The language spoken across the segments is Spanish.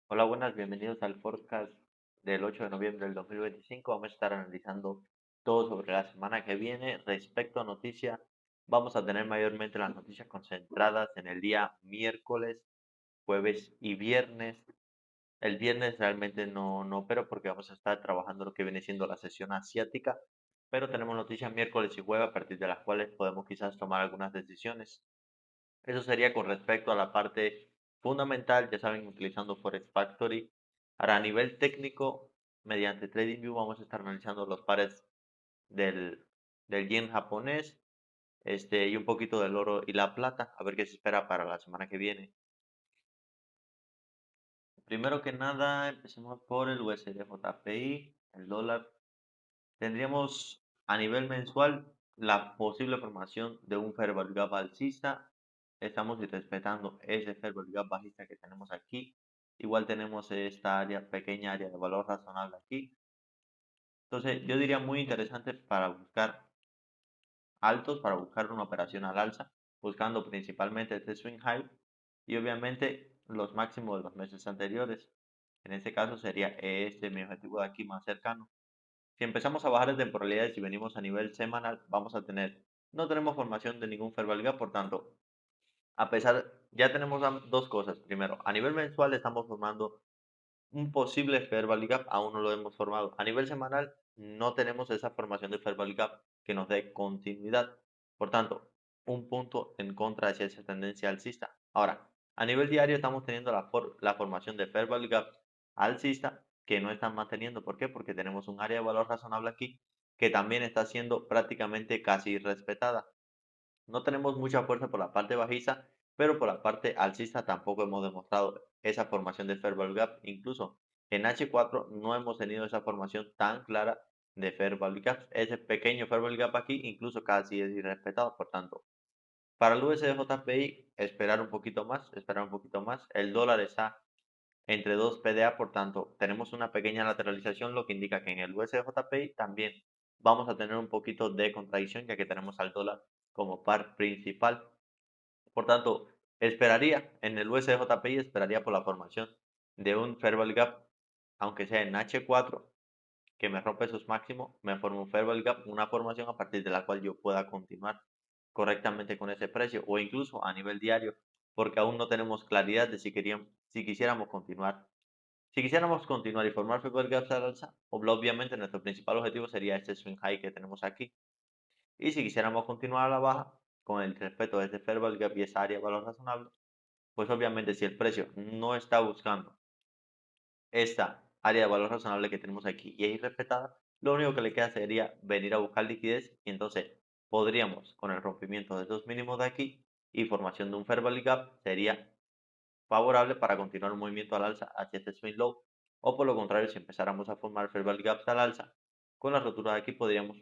Hola, buenas, bienvenidos al podcast del 8 de noviembre del 2025. Vamos a estar analizando todo sobre la semana que viene. Respecto a noticias, vamos a tener mayormente las noticias concentradas en el día miércoles, jueves y viernes. El viernes realmente no opero porque vamos a estar trabajando lo que viene siendo la sesión asiática, pero tenemos noticias miércoles y jueves a partir de las cuales podemos quizás tomar algunas decisiones. Eso sería con respecto a la parte fundamental, ya saben, utilizando Forex Factory. Ahora, a nivel técnico, mediante TradingView vamos a estar analizando los pares del, del yen japonés, y un poquito del oro y la plata, a ver qué se espera para la semana que viene. Primero que nada, empecemos por el USD-JPY, el dólar. Tendríamos a nivel mensual la posible formación de un fair value gap alcista. Estamos respetando ese fair value gap bajista que tenemos aquí. Igual tenemos esta área, pequeña área de valor razonable aquí. Entonces, yo diría muy interesante para buscar altos, para buscar una operación al alza, buscando principalmente este swing high y obviamente los máximos de los meses anteriores. En este caso sería este mi objetivo de aquí más cercano. Si empezamos a bajar de temporalidades y venimos a nivel semanal, vamos a tener, no tenemos formación de ningún fair value gap, por tanto, a pesar, ya tenemos dos cosas. Primero, a nivel mensual estamos formando un posible fair value gap, aún no lo hemos formado. A nivel semanal, no tenemos esa formación de fair value gap que nos dé continuidad. Por tanto, un punto en contra hacia esa tendencia alcista. Ahora, a nivel diario estamos teniendo la formación de fair value gap alcista que no están manteniendo. ¿Por qué? Porque tenemos un área de valor razonable aquí que también está siendo prácticamente casi respetada. No tenemos mucha fuerza por la parte bajista, pero por la parte alcista tampoco hemos demostrado esa formación de fair value gap. Incluso en H4 no hemos tenido esa formación tan clara de fair value gap. Ese pequeño fair value gap aquí incluso casi es irrespetado. Por tanto, para el USD-JPY esperar un poquito más, esperar un poquito más. El dólar está entre dos PDA, por tanto, tenemos una pequeña lateralización, lo que indica que en el USD-JPY también vamos a tener un poquito de contradicción, ya que tenemos al dólar como par principal. Por tanto, esperaría en el USD-JPY, esperaría por la formación de un fair value gap, aunque sea en H4, que me rompe sus máximos, me forma un fair value gap, una formación a partir de la cual yo pueda continuar correctamente con ese precio o incluso a nivel diario, porque aún no tenemos claridad de si quisiéramos continuar. Si quisiéramos continuar y formar fair value gaps al alza, obviamente nuestro principal objetivo sería este swing high que tenemos aquí. Y si quisiéramos continuar a la baja, con el respeto de este fair value gap y esa área de valor razonable, pues obviamente si el precio no está buscando esta área de valor razonable que tenemos aquí y es irrespetada, lo único que le queda sería venir a buscar liquidez y entonces podríamos, con el rompimiento de estos mínimos de aquí y formación de un fair value gap, sería favorable para continuar un movimiento al alza hacia este swing low, o por lo contrario, si empezáramos a formar fair value gaps al alza, con la rotura de aquí podríamos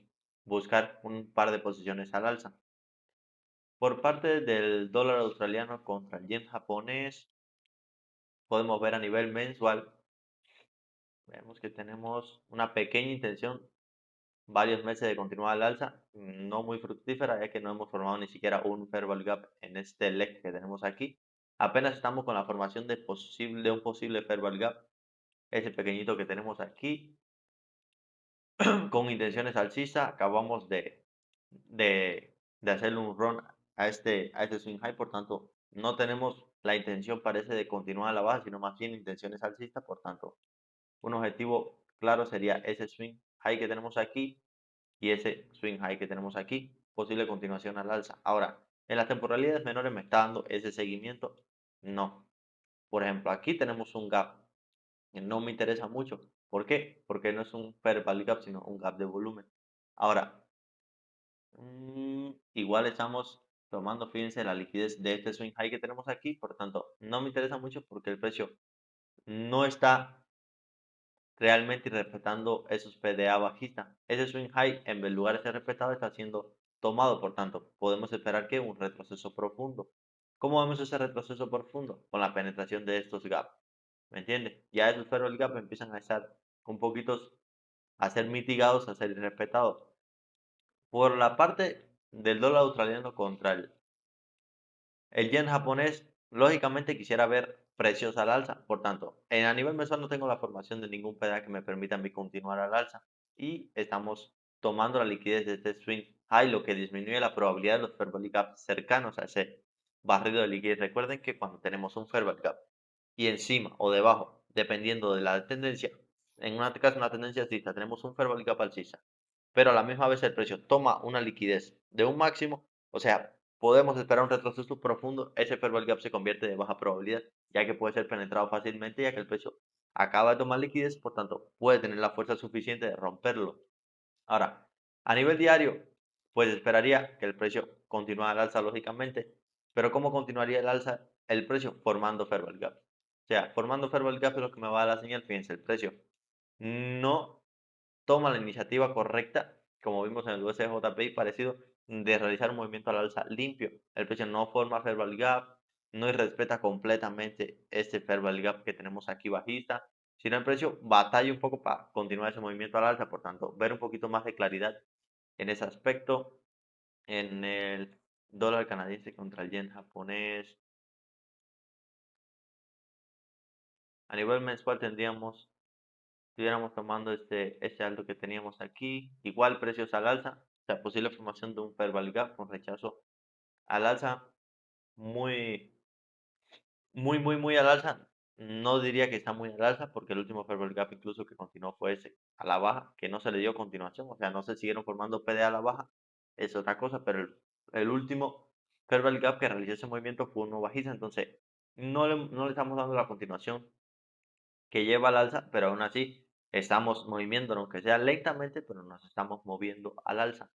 buscar un par de posiciones al alza. Por parte del dólar australiano contra el yen japonés, podemos ver a nivel mensual, vemos que tenemos una pequeña intención, varios meses de continuar al alza, no muy fructífera, ya que no hemos formado ni siquiera un fair value gap en este leg que tenemos aquí. Apenas estamos con la formación de un posible fair value gap, ese pequeñito que tenemos aquí, con intenciones alcistas, acabamos de hacerle un run a este swing high, por tanto, no tenemos la intención, parece, de continuar a la baja, sino más bien intenciones alcistas, por tanto, un objetivo claro sería ese swing high que tenemos aquí y ese swing high que tenemos aquí, posible continuación al alza. Ahora, en las temporalidades menores me está dando ese seguimiento, no. Por ejemplo, aquí tenemos un gap que no me interesa mucho. ¿Por qué? Porque no es un fair value gap, sino un gap de volumen. Ahora, igual estamos tomando, fíjense, la liquidez de este swing high que tenemos aquí, por tanto, no me interesa mucho porque el precio no está realmente respetando esos PDA bajistas. Ese swing high, en lugar de ser respetado, está siendo tomado, por tanto, podemos esperar que un retroceso profundo. ¿Cómo vemos ese retroceso profundo? Con la penetración de estos gaps. ¿Me entiendes? Ya esos fair gap empiezan a estar un poquito a ser mitigados, a ser respetados. Por la parte del dólar australiano contra el yen japonés, lógicamente quisiera ver precios al alza. Por tanto, a nivel mensual no tengo la formación de ningún PDA que me permita a mí continuar al alza. Y estamos tomando la liquidez de este swing high, lo que disminuye la probabilidad de los fair value gaps cercanos a ese barrido de liquidez. Recuerden que cuando tenemos un fair value gap y encima o debajo, dependiendo de la tendencia, en una caso una tendencia alcista, tenemos un fair value gap alcista, pero a la misma vez el precio toma una liquidez de un máximo, o sea, podemos esperar un retroceso profundo, ese fair value gap se convierte de baja probabilidad, ya que puede ser penetrado fácilmente, ya que el precio acaba de tomar liquidez, por tanto, puede tener la fuerza suficiente de romperlo. Ahora, a nivel diario, pues esperaría que el precio continuara al alza, lógicamente, pero ¿cómo continuaría el alza el precio? Formando fair value gap. O sea, formando fair value gap es lo que me va a dar la señal, fíjense, el precio no toma la iniciativa correcta, como vimos en el USJPI, parecido, de realizar un movimiento al alza limpio. El precio no forma fair value gap, no respeta completamente este fair value gap que tenemos aquí bajista, sino el precio batalla un poco para continuar ese movimiento al alza, por tanto, ver un poquito más de claridad en ese aspecto. En el dólar canadiense contra el yen japonés, a nivel mensual estuviéramos tomando este alto que teníamos aquí, igual precios al alza, o sea, posible formación de un fair value gap con rechazo al alza, muy, muy al alza. No diría que está muy al alza, porque el último fair value gap incluso que continuó fue ese, a la baja, que no se le dio continuación, o sea, no se siguieron formando PD a la baja, es otra cosa, pero el último fair value gap que realizó ese movimiento fue uno bajista, entonces no le estamos dando la continuación que lleva al alza, pero aún así estamos moviéndonos, aunque sea lentamente, pero nos estamos moviendo al alza.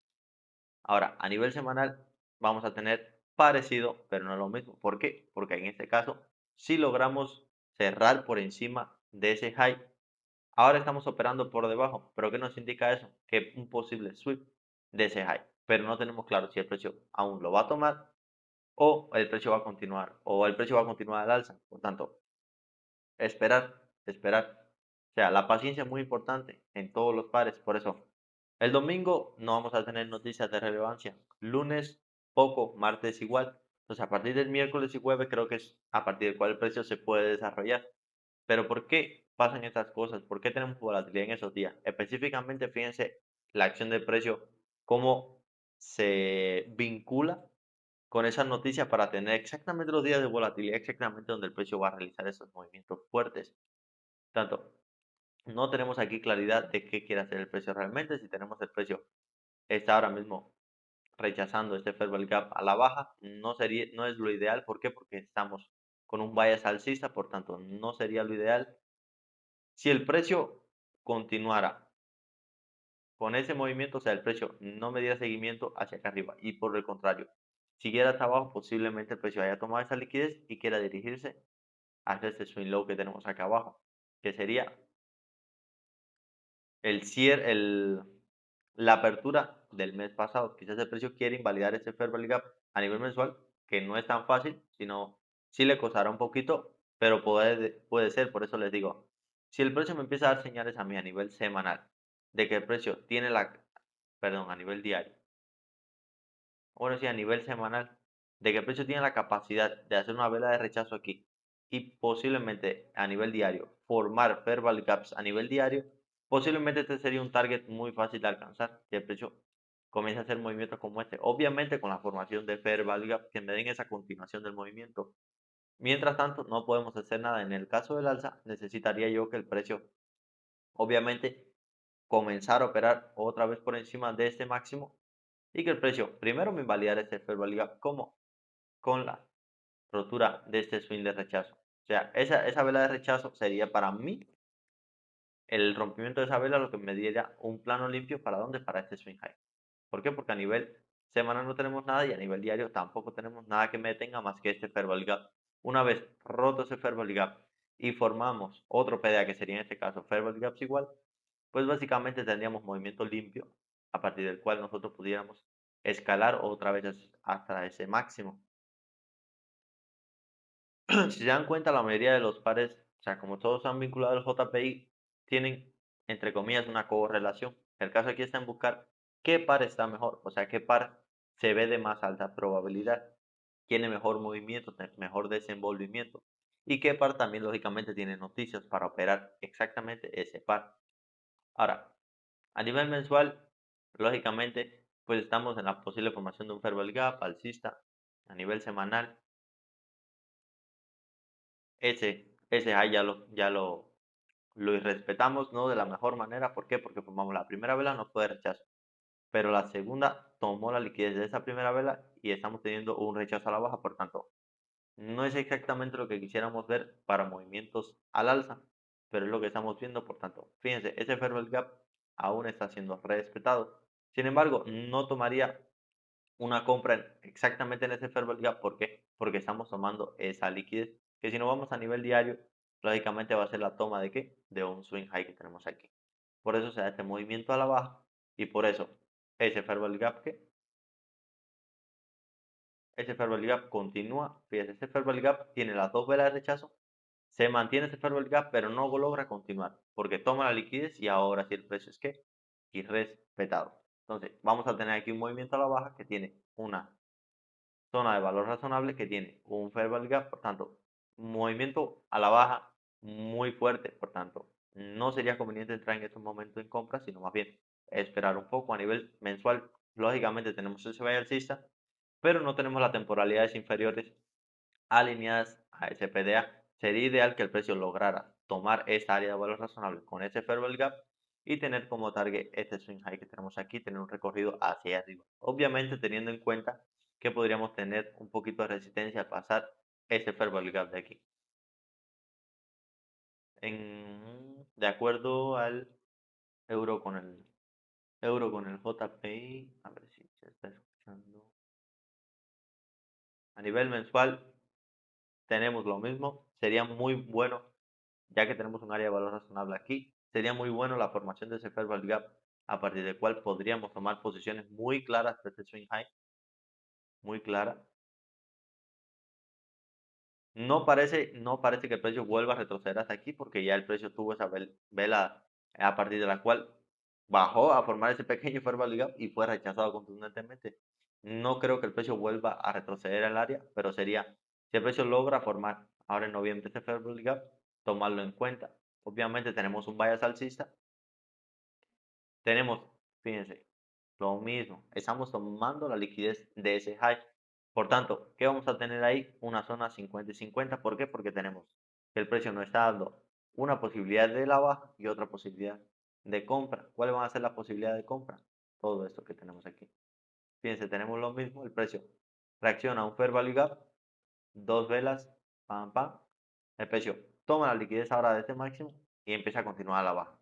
Ahora, a nivel semanal vamos a tener parecido, pero no lo mismo. ¿Por qué? Porque en este caso, si logramos cerrar por encima de ese high, ahora estamos operando por debajo. ¿Pero qué nos indica eso? Que un posible sweep de ese high. Pero no tenemos claro si el precio aún lo va a tomar o el precio va a continuar, o el precio va a continuar al alza. Por tanto, esperar, esperar. O sea, la paciencia es muy importante en todos los pares. Por eso, el domingo no vamos a tener noticias de relevancia. Lunes, poco. Martes, igual. Entonces, a partir del miércoles y jueves, creo que es a partir del cual el precio se puede desarrollar. Pero ¿por qué pasan estas cosas? ¿Por qué tenemos volatilidad en esos días? Específicamente, fíjense la acción del precio, cómo se vincula con esas noticias para tener exactamente los días de volatilidad, exactamente donde el precio va a realizar esos movimientos fuertes. Tanto, no tenemos aquí claridad de qué quiere hacer el precio realmente. Si tenemos el precio está ahora mismo rechazando este fair value gap a la baja, no es lo ideal. ¿Por qué? Porque estamos con un bias alcista, por tanto, no sería lo ideal. Si el precio continuara con ese movimiento, o sea, el precio no me diera seguimiento hacia acá arriba y por el contrario, siguiera hasta abajo, posiblemente el precio haya tomado esa liquidez y quiera dirigirse hacia este swing low que tenemos acá abajo, que sería el cierre, la apertura del mes pasado. Quizás el precio quiere invalidar ese fair value gap a nivel mensual, que no es tan fácil, sino sí le costará un poquito, pero puede ser. Por eso les digo, si el precio me empieza a dar señales a mí a nivel semanal de que el precio tiene perdón, a nivel diario, bueno, sí, a nivel semanal, de que el precio tiene la capacidad de hacer una vela de rechazo aquí y posiblemente a nivel diario formar fair value gaps a nivel diario, posiblemente este sería un target muy fácil de alcanzar, que el precio comience a hacer movimientos como este, obviamente con la formación de fair value gap que me den esa continuación del movimiento. Mientras tanto, no podemos hacer nada. En el caso del alza, necesitaría yo que el precio, obviamente, comenzara a operar otra vez por encima de este máximo y que el precio primero me invalidara este fair value gap como con la rotura de este swing de rechazo. O sea, esa vela de rechazo sería para mí el rompimiento de esa vela lo que me diera un plano limpio para dónde, para este swing high. ¿Por qué? Porque a nivel semanal no tenemos nada y a nivel diario tampoco tenemos nada que me detenga más que este fair value gap. Una vez roto ese fair value gap y formamos otro PDA que sería en este caso fair value gaps igual, pues básicamente tendríamos movimiento limpio a partir del cual nosotros pudiéramos escalar otra vez hasta ese máximo. Si se dan cuenta, la mayoría de los pares, o sea, como todos han vinculado al JPI, tienen, entre comillas, una correlación. El caso aquí está en buscar qué par está mejor, o sea, qué par se ve de más alta probabilidad, tiene mejor movimiento, mejor desenvolvimiento. y qué par también lógicamente tiene noticias para operar exactamente ese par. Ahora, a nivel mensual, lógicamente, pues estamos en la posible formación de un fair value gap alcista. A nivel semanal, ese high lo irrespetamos, no de la mejor manera. ¿Por qué? Porque formamos la primera vela, no fue de rechazo, pero la segunda tomó la liquidez de esa primera vela y estamos teniendo un rechazo a la baja. Por tanto, no es exactamente lo que quisiéramos ver para movimientos al alza, pero es lo que estamos viendo. Por tanto, fíjense, ese fair value gap aún está siendo respetado. Sin embargo, no tomaría una compra exactamente en ese fair value gap. ¿Por qué? Porque estamos tomando esa liquidez, que si nos vamos a nivel diario, lógicamente va a ser la toma de qué? De un swing high que tenemos aquí. Por eso se da este movimiento a la baja y por eso ese fair value gap que ese fair value gap continúa. Fíjate, ese fair value gap tiene las dos velas de rechazo, se mantiene ese fair value gap, pero no logra continuar porque toma la liquidez y ahora sí el precio es que irrespetado. Entonces, vamos a tener aquí un movimiento a la baja que tiene una zona de valor razonable, que tiene un fair value gap. Por tanto, movimiento a la baja muy fuerte. Por tanto, no sería conveniente entrar en estos momentos en compra, sino más bien esperar un poco. A nivel mensual, lógicamente tenemos ese buy alcista, pero no tenemos las temporalidades inferiores alineadas a ese PDA. Sería ideal que el precio lograra tomar esa área de valor razonable con ese fair value gap y tener como target este swing high que tenemos aquí, tener un recorrido hacia arriba. Obviamente teniendo en cuenta que podríamos tener un poquito de resistencia al pasar ese fair value gap de aquí. De acuerdo al euro con el JPI, a ver si se está escuchando. A nivel mensual tenemos lo mismo. Sería muy bueno, ya que tenemos un área de valor razonable aquí, sería muy bueno la formación de ese fair value gap, a partir del cual podríamos tomar posiciones muy claras de este swing high, muy claras. No parece que el precio vuelva a retroceder hasta aquí, porque ya el precio tuvo esa vela a partir de la cual bajó a formar ese pequeño fair value gap y fue rechazado contundentemente. No creo que el precio vuelva a retroceder al área, pero sería, si el precio logra formar ahora en noviembre este fair value gap, tomarlo en cuenta. Obviamente tenemos un bias alcista, tenemos, fíjense, lo mismo, estamos tomando la liquidez de ese high. Por tanto, ¿qué vamos a tener ahí? Una zona 50 y 50. ¿Por qué? Porque tenemos que el precio nos está dando una posibilidad de la baja y otra posibilidad de compra. ¿Cuáles van a ser las posibilidades de compra? Todo esto que tenemos aquí. Fíjense, tenemos lo mismo, el precio reacciona a un fair value gap, dos velas, pam, pam. El precio toma la liquidez ahora de este máximo y empieza a continuar a la baja.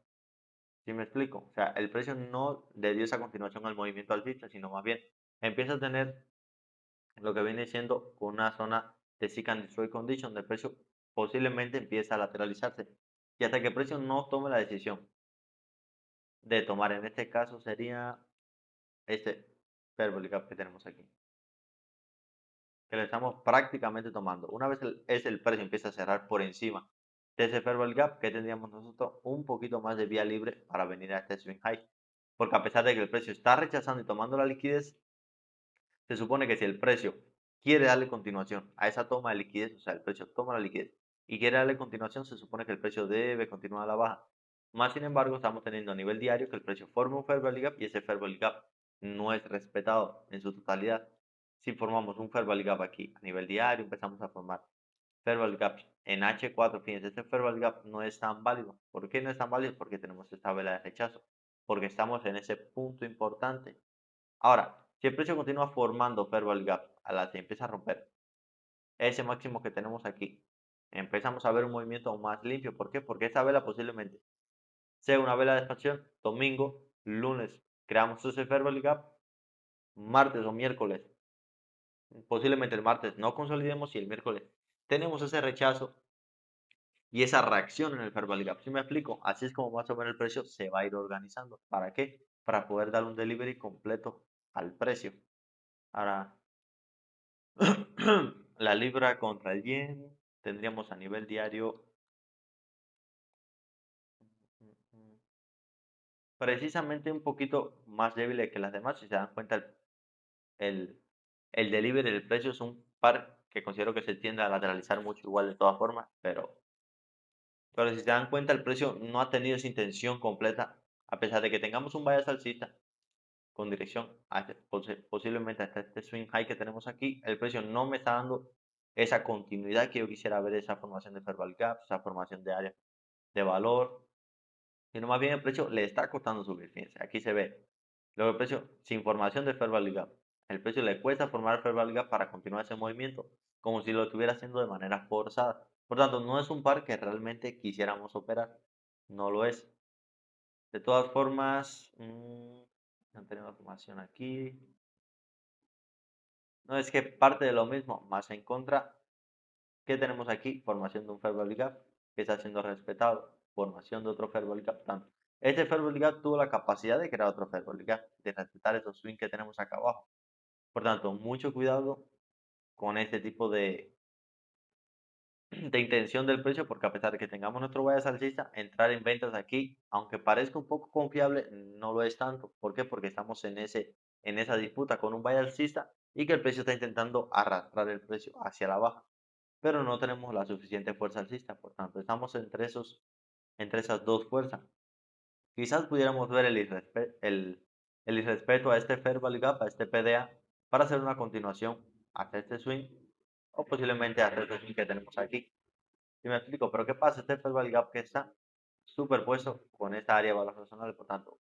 ¿Sí me explico? O sea, el precio no le dio esa continuación al movimiento alcista, sino más bien empieza a tener lo que viene siendo una zona de seek and destroy condition, del precio posiblemente empieza a lateralizarse. Y hasta que el precio no tome la decisión de tomar, en este caso sería este fair gap que tenemos aquí, que le estamos prácticamente tomando. Una vez el precio empieza a cerrar por encima de ese fair gap, que tendríamos nosotros un poquito más de vía libre para venir a este swing high. Porque a pesar de que el precio está rechazando y tomando la liquidez, se supone que si el precio quiere darle continuación a esa toma de liquidez, o sea, el precio toma la liquidez y quiere darle continuación, se supone que el precio debe continuar a la baja. Más sin embargo, estamos teniendo a nivel diario que el precio forma un fair value gap y ese fair value gap no es respetado en su totalidad. Si formamos un fair value gap aquí a nivel diario, empezamos a formar fair value gaps en H4, fíjense, este fair value gap no es tan válido. ¿Por qué no es tan válido? Porque tenemos esta vela de rechazo, porque estamos en ese punto importante. Ahora, si el precio continúa formando fair value gap a la que empieza a romper ese máximo que tenemos aquí, empezamos a ver un movimiento aún más limpio. ¿Por qué? Porque esta vela posiblemente sea una vela de expansión. Domingo, lunes, creamos ese fair value gap. Martes o miércoles, posiblemente el martes no consolidemos y el miércoles tenemos ese rechazo y esa reacción en el fair value gap. ¿Sí me explico? Así es como más o menos el precio se va a ir organizando. ¿Para qué? Para poder dar un delivery completo al precio. Ahora, la libra contra el yen, tendríamos a nivel diario precisamente un poquito más débil que las demás. Si se dan cuenta, el, el delivery del precio es un par que considero que se tiende a lateralizar mucho igual de todas formas, pero si se dan cuenta, el precio no ha tenido esa intención completa, a pesar de que tengamos un bias alcista con dirección a posiblemente hasta este swing high que tenemos aquí, el precio no me está dando esa continuidad que yo quisiera ver, esa formación de fair value gap, esa formación de área de valor, sino más bien el precio le está costando subir. Fíjense, aquí se ve. Luego el precio sin formación de fair value gap. El precio le cuesta formar fair value gap para continuar ese movimiento, como si lo estuviera haciendo de manera forzada. Por tanto, no es un par que realmente quisiéramos operar. No lo es. De todas formas, no tenemos formación aquí. No es que parte de lo mismo, más en contra. ¿Qué tenemos aquí? Formación de un fair value gap que está siendo respetado. Formación de otro fair value gap. Tanto. Este fair value gap tuvo la capacidad de crear otro fair value gap, de respetar esos swings que tenemos acá abajo. Por tanto, mucho cuidado con este tipo de intención del precio, porque a pesar de que tengamos nuestro bias alcista, entrar en ventas aquí, aunque parezca un poco confiable, no lo es tanto. ¿Por qué? Porque estamos en esa disputa con un bias alcista y que el precio está intentando arrastrar el precio hacia la baja, pero no tenemos la suficiente fuerza alcista. Por tanto, estamos entre esas dos fuerzas. Quizás pudiéramos ver el irrespeto a este fair value gap, a este PDA, para hacer una continuación hasta este swing o posiblemente hasta este swing que tenemos aquí. Si me explico, pero ¿qué pasa? Este fair value gap que está superpuesto con esta área de valor razonable, por tanto,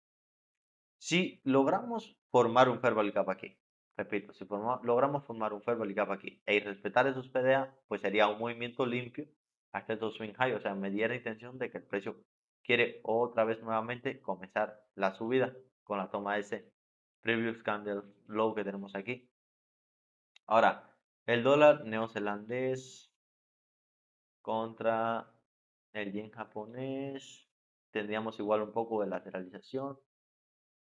si logramos formar un fair value gap aquí, repito, si logramos formar un fair value gap aquí e respetar esos PDA, pues sería un movimiento limpio hasta estos swing high, o sea, me diera intención de que el precio quiere otra vez nuevamente comenzar la subida con la toma de ese previous candle low que tenemos aquí. Ahora, el dólar neozelandés contra el yen japonés, tendríamos igual un poco de lateralización.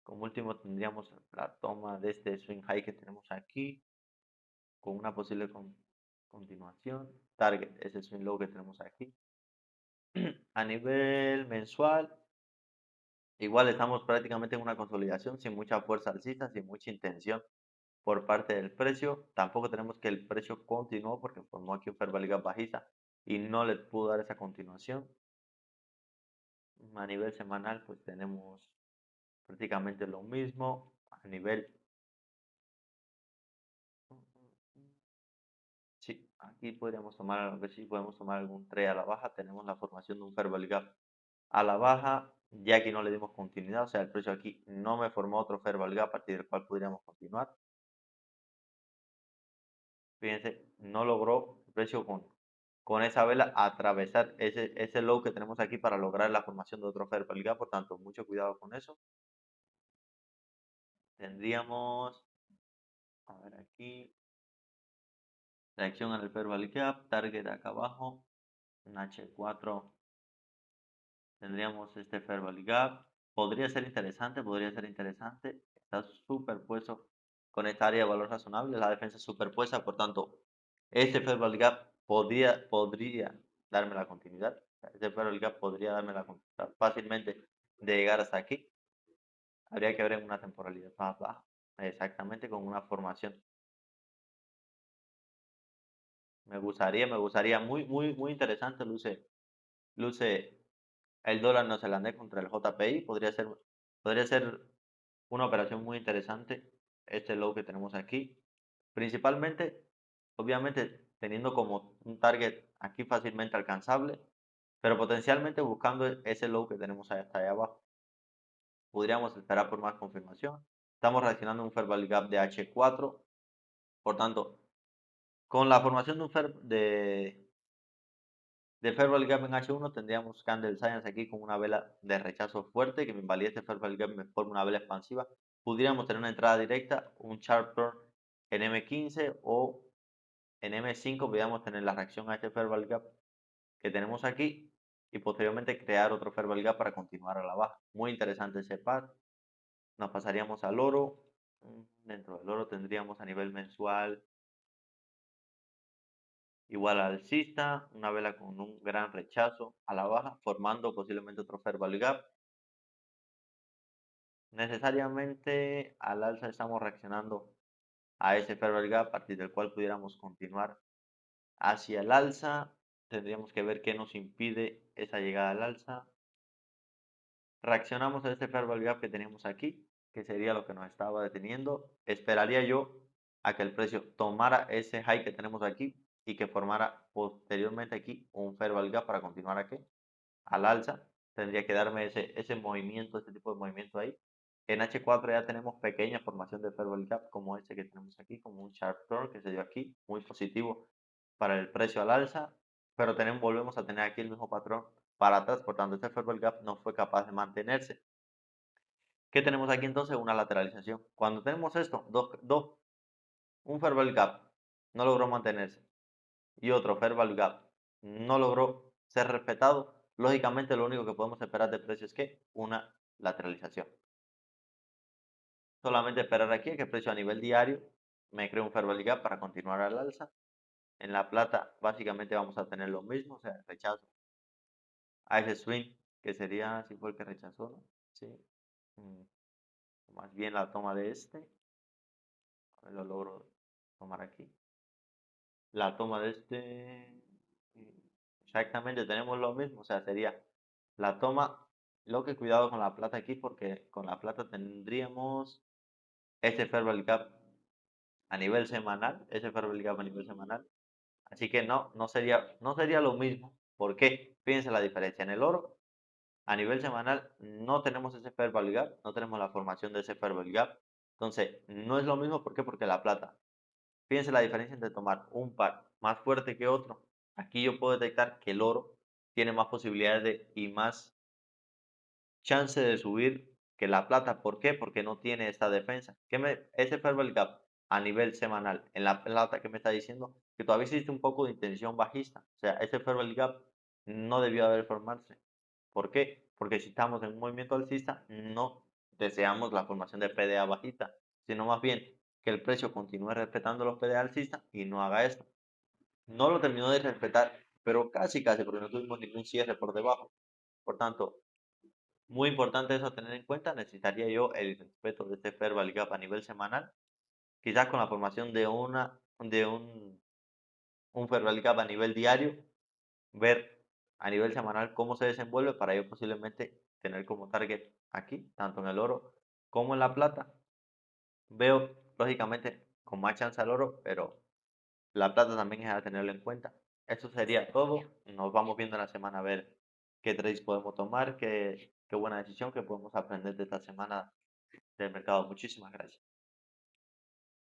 Como último tendríamos la toma de este swing high que tenemos aquí, con una posible continuación. Target, ese swing low que tenemos aquí. A nivel mensual, igual estamos prácticamente en una consolidación sin mucha fuerza alcista, sin mucha intención por parte del precio. Tampoco tenemos que el precio continuó porque formó aquí un fair value gap bajista y no le pudo dar esa continuación. A nivel semanal, pues tenemos prácticamente lo mismo. A nivel... Sí, aquí podríamos tomar, a ver si podemos tomar algún trade a la baja. Tenemos la formación de un fair value gap a la baja. Ya aquí no le dimos continuidad, o sea, el precio aquí no me formó otro fair value gap a partir del cual podríamos continuar. Fíjense, no logró el precio con esa vela atravesar ese low que tenemos aquí para lograr la formación de otro fair value gap. Por tanto, mucho cuidado con eso. Tendríamos, a ver aquí, reacción al fair value gap, target acá abajo, un H4. Tendríamos este fair value gap. Podría ser interesante, podría ser interesante. Está superpuesto con esta área de valor razonable, la defensa superpuesta, por tanto, este fair value gap podría darme la continuidad. Este fair value gap podría darme la continuidad fácilmente de llegar hasta aquí. Habría que ver en una temporalidad más baja, exactamente con una formación. Me gustaría muy interesante, luce el dólar neozelandés contra el JPI. Podría ser una operación muy interesante este low que tenemos aquí. Principalmente, obviamente, teniendo como un target aquí fácilmente alcanzable, pero potencialmente buscando ese low que tenemos hasta allá abajo. Podríamos esperar por más confirmación. Estamos reaccionando a un fair value gap de H4. Por tanto, con la formación de fair value gap en H1 tendríamos candle science aquí con una vela de rechazo fuerte que me invalida este fair value gap y me forma una vela expansiva. Pudiéramos tener una entrada directa, un sharp turn en M15 o en M5 podríamos tener la reacción a este fair value gap que tenemos aquí y posteriormente crear otro fair value gap para continuar a la baja. Muy interesante ese par. Nos pasaríamos al oro. Dentro del oro tendríamos a nivel mensual igual alcista, una vela con un gran rechazo a la baja, formando posiblemente otro fair value gap. Necesariamente al alza estamos reaccionando a ese fair value gap a partir del cual pudiéramos continuar hacia el alza. Tendríamos que ver qué nos impide esa llegada al alza. Reaccionamos a este fair value gap que teníamos aquí, que sería lo que nos estaba deteniendo. Esperaría yo a que el precio tomara ese high que tenemos aquí y que formara posteriormente aquí un fair value gap para continuar aquí al alza. Tendría que darme ese movimiento, este tipo de movimiento ahí. En H4 ya tenemos pequeña formación de fair value gap como este que tenemos aquí, como un sharp turn que se dio aquí, muy positivo para el precio al alza, pero volvemos a tener aquí el mismo patrón para atrás, por tanto este fair value gap no fue capaz de mantenerse. ¿Qué tenemos aquí entonces? Una lateralización. Cuando tenemos esto, un fair value gap no logró mantenerse y otro fair value gap no logró ser respetado, lógicamente lo único que podemos esperar de precio es que una lateralización. Solamente esperar aquí a que el precio a nivel diario me cree un fair value gap para continuar al alza. En la plata básicamente vamos a tener lo mismo, o sea, rechazo a ese swing que sería, si fue el que rechazó, ¿no? Sí. Mm, Más bien la toma de este, a ver, lo logro tomar aquí. La toma de este, exactamente tenemos lo mismo, o sea, sería la toma, lo que cuidado con la plata aquí porque con la plata tendríamos este fair value gap a nivel semanal, ese fair value gap a nivel semanal, así que no sería lo mismo. ¿Por qué? Fíjense la diferencia. En el oro, a nivel semanal, no tenemos ese fair value gap, no tenemos la formación de ese fair value gap. Entonces, no es lo mismo. ¿Por qué? Porque la plata. Fíjense la diferencia entre tomar un par más fuerte que otro. Aquí yo puedo detectar que el oro tiene más posibilidades y más chance de subir que la plata. ¿Por qué? Porque no tiene esta defensa. Ese fair value gap a nivel semanal en la plata que me está diciendo que todavía existe un poco de intención bajista. O sea, ese fair value gap no debió haber formarse. ¿Por qué? Porque si estamos en un movimiento alcista, no deseamos la formación de PDA bajista, sino más bien que el precio continúe respetando los PDA alcistas y no haga esto. No lo terminó de respetar, pero casi, casi, porque no tuvimos ningún cierre por debajo. Por tanto, muy importante eso a tener en cuenta. Necesitaría yo el respeto de este fair value gap a nivel semanal, quizás con la formación de un fair value gap a nivel diario, ver a nivel semanal cómo se desenvuelve para yo posiblemente tener como target aquí, tanto en el oro como en la plata. Veo, lógicamente, con más chance al oro, pero la plata también es a tenerlo en cuenta. Eso sería todo. Nos vamos viendo en la semana a ver qué trades podemos tomar, qué buena decisión que podemos aprender de esta semana del mercado. Muchísimas gracias.